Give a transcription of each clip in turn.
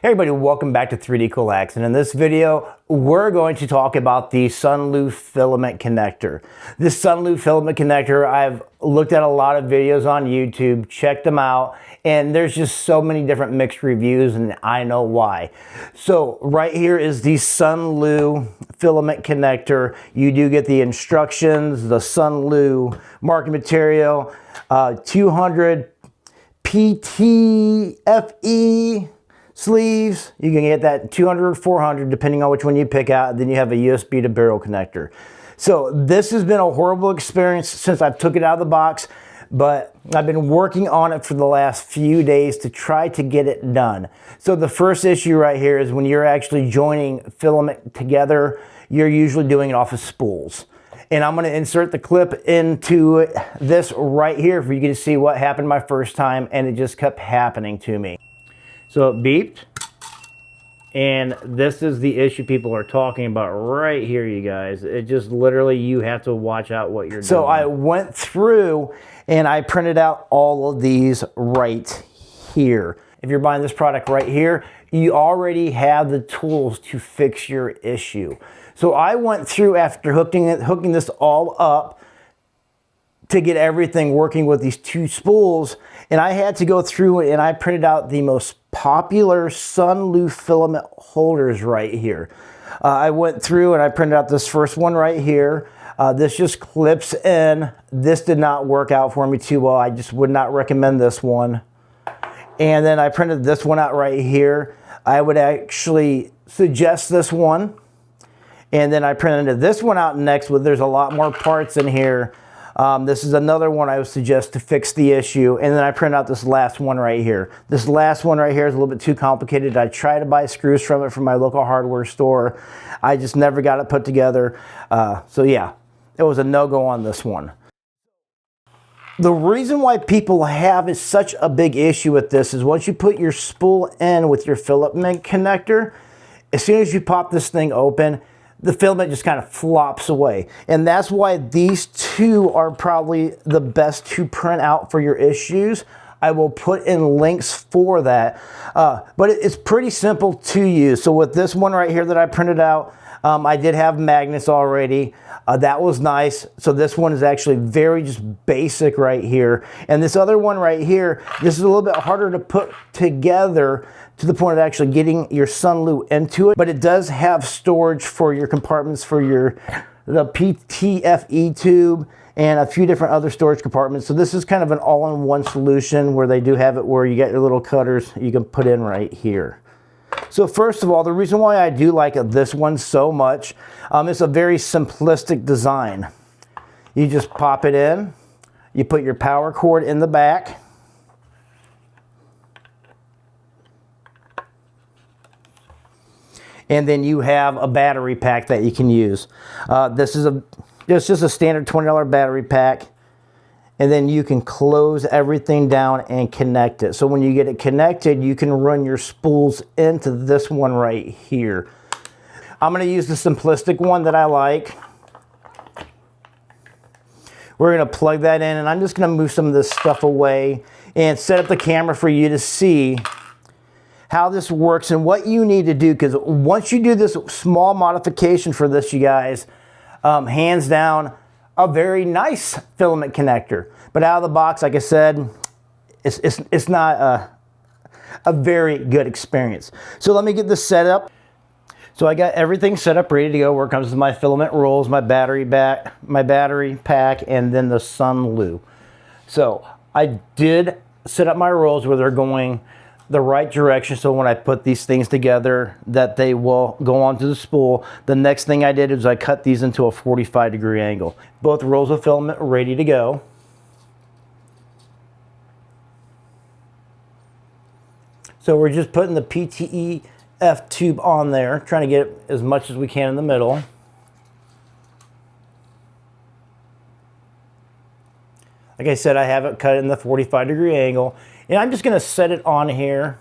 Hey everybody, welcome back to 3D Kool Hacks, and in this video we're going to talk about the Sunlu Filament Connector. This Sunlu Filament Connector, I've looked at a lot of videos on YouTube, checked them out, and there's just so many different mixed reviews, and I know why. So right here is the Sunlu Filament Connector. You do get the instructions, the Sunlu marking material, 200 PTFE sleeves. You can get that 200 or 400 depending on which one you pick out. Then you have a USB to barrel connector. So this has been a horrible experience since I took it out of the box, but I've been working on it for the last few days to try to get it done. So the first issue right here is when you're actually joining filament together, you're usually doing it off of spools. And I'm going to insert the clip into this right here for you to see what happened my first time, and it just kept happening to me. So it beeped, and this is the issue people are talking about right here, you guys. It just literally, you have to watch out what you're doing. So I went through and I printed out all of these right here. If you're buying this product right here, you already have the tools to fix your issue. So I went through after hooking this all up to get everything working with these two spools, and I had to go through and I printed out the most popular Sunlu filament holders right here. I went through and I printed out this first one right here. This just clips in. This did not work out for me too well. I just would not recommend this one. And then I printed this one out right here. I would actually suggest this one. And then I printed this one out next, with there's a lot more parts in here. This is another one I would suggest to fix the issue. And then I print out this last one right here. This last one right here is a little bit too complicated. I tried to buy screws from it from my local hardware store. I just never got it put together. So yeah, it was a no-go on this one. The reason why people have is such a big issue with this is once you put your spool in with your filament connector, as soon as you pop this thing open, the filament just kind of flops away. And that's why these two are probably the best to print out for your issues. I will put in links for that. But it's pretty simple to use. So with this one right here that I printed out, I did have magnets already. That was nice. So this one is actually very just basic right here. And this other one right here, this is a little bit harder to put together to the point of actually getting your Sunlu into it. But it does have storage for your compartments for the PTFE tube and a few different other storage compartments. So this is kind of an all-in-one solution where they do have it where you get your little cutters you can put in right here. So first of all, the reason why I do like this one so much, it's a very simplistic design. You just pop it in, you put your power cord in the back, and then you have a battery pack that you can use. This is just a standard $20 battery pack. And then you can close everything down and connect it. So when you get it connected, you can run your spools into this one right here. I'm going to use the simplistic one that I like. We're going to plug that in, and I'm just going to move some of this stuff away and set up the camera for you to see how this works and what you need to do. Because once you do this small modification for this, you guys, hands down, a very nice filament connector. But out of the box, like I said, it's not a very good experience. So let me get this set up. So I got everything set up, ready to go, where it comes with my filament rolls, my battery pack, and then the Sunlu. So I did set up my rolls where they're going the right direction, so when I put these things together that they will go onto the spool. The next thing I did is I cut these into a 45-degree angle. Both rolls of filament ready to go. So we're just putting the PTEF tube on there, trying to get as much as we can in the middle. Like I said, I have it cut in the 45-degree angle. And I'm just going to set it on here,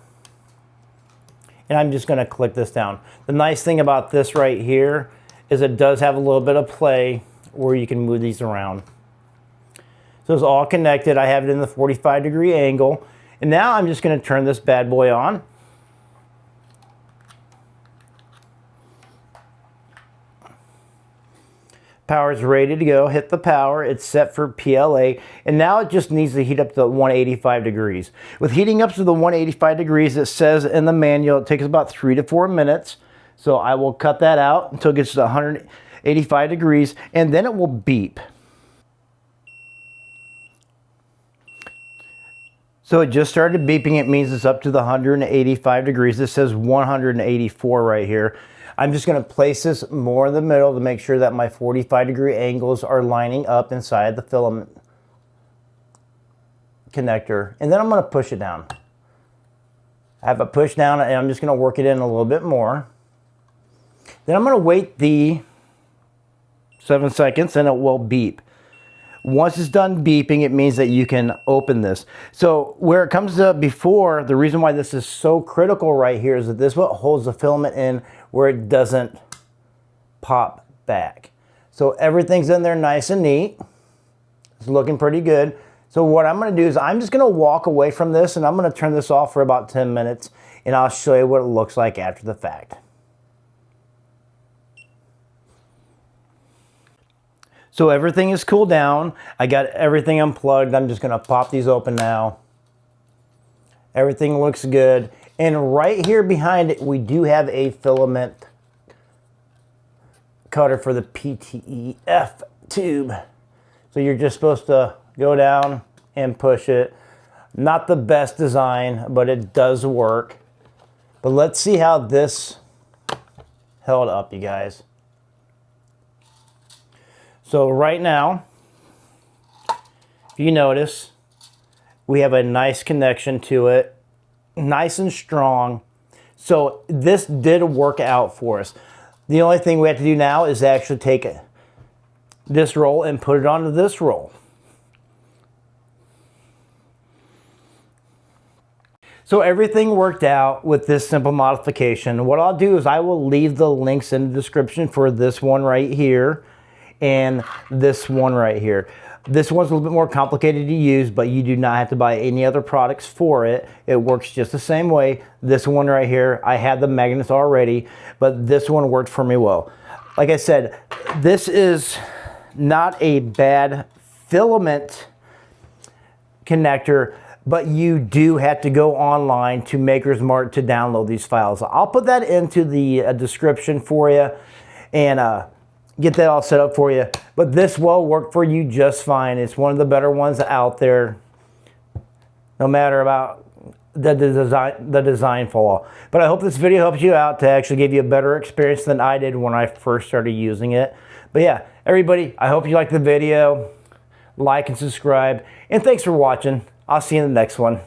and I'm just going to click this down. The nice thing about this right here is it does have a little bit of play where you can move these around. So it's all connected. I have it in the 45-degree angle. And now I'm just going to turn this bad boy on. Power is ready to go. Hit the power. It's set for PLA. And now it just needs to heat up to 185 degrees. With heating up to the 185 degrees, it says in the manual, it takes about 3 to 4 minutes. So I will cut that out until it gets to 185 degrees, and then it will beep. So it just started beeping. It means it's up to the 185 degrees. This says 184 right here. I'm just going to place this more in the middle to make sure that my 45-degree angles are lining up inside the filament connector. And then I'm going to push it down. I have it pushed down, and I'm just going to work it in a little bit more. Then I'm going to wait the 7 seconds, and it will beep. Once it's done beeping, it means that you can open this. So where it comes to before, the reason why this is so critical right here is that this is what holds the filament in where it doesn't pop back. So everything's in there nice and neat. It's looking pretty good. So what I'm going to do is I'm just going to walk away from this, and I'm going to turn this off for about 10 minutes, and I'll show you what it looks like after the fact. So everything is cooled down. I got everything unplugged. I'm just gonna pop these open now. Everything looks good. And right here behind it, we do have a filament cutter for the PTEF tube. So you're just supposed to go down and push it. Not the best design, but it does work. But let's see how this held up, you guys. So right now, if you notice, we have a nice connection to it, nice and strong. So this did work out for us. The only thing we have to do now is actually take this roll and put it onto this roll. So everything worked out with this simple modification. What I'll do is I will leave the links in the description for this one right here and this one right here. This one's a little bit more complicated to use, but you do not have to buy any other products for it. It works just the same way. This one right here, I had the magnets already, but this one worked for me well. Like I said, this is not a bad filament connector, but you do have to go online to Maker's Mart to download these files. I'll put that into the description for you, and get that all set up for you. But this will work for you just fine. It's one of the better ones out there, no matter about the design flaw. But I hope this video helps you out to actually give you a better experience than I did when I first started using it. But yeah, everybody, I hope you liked the video. Like and subscribe. And thanks for watching. I'll see you in the next one.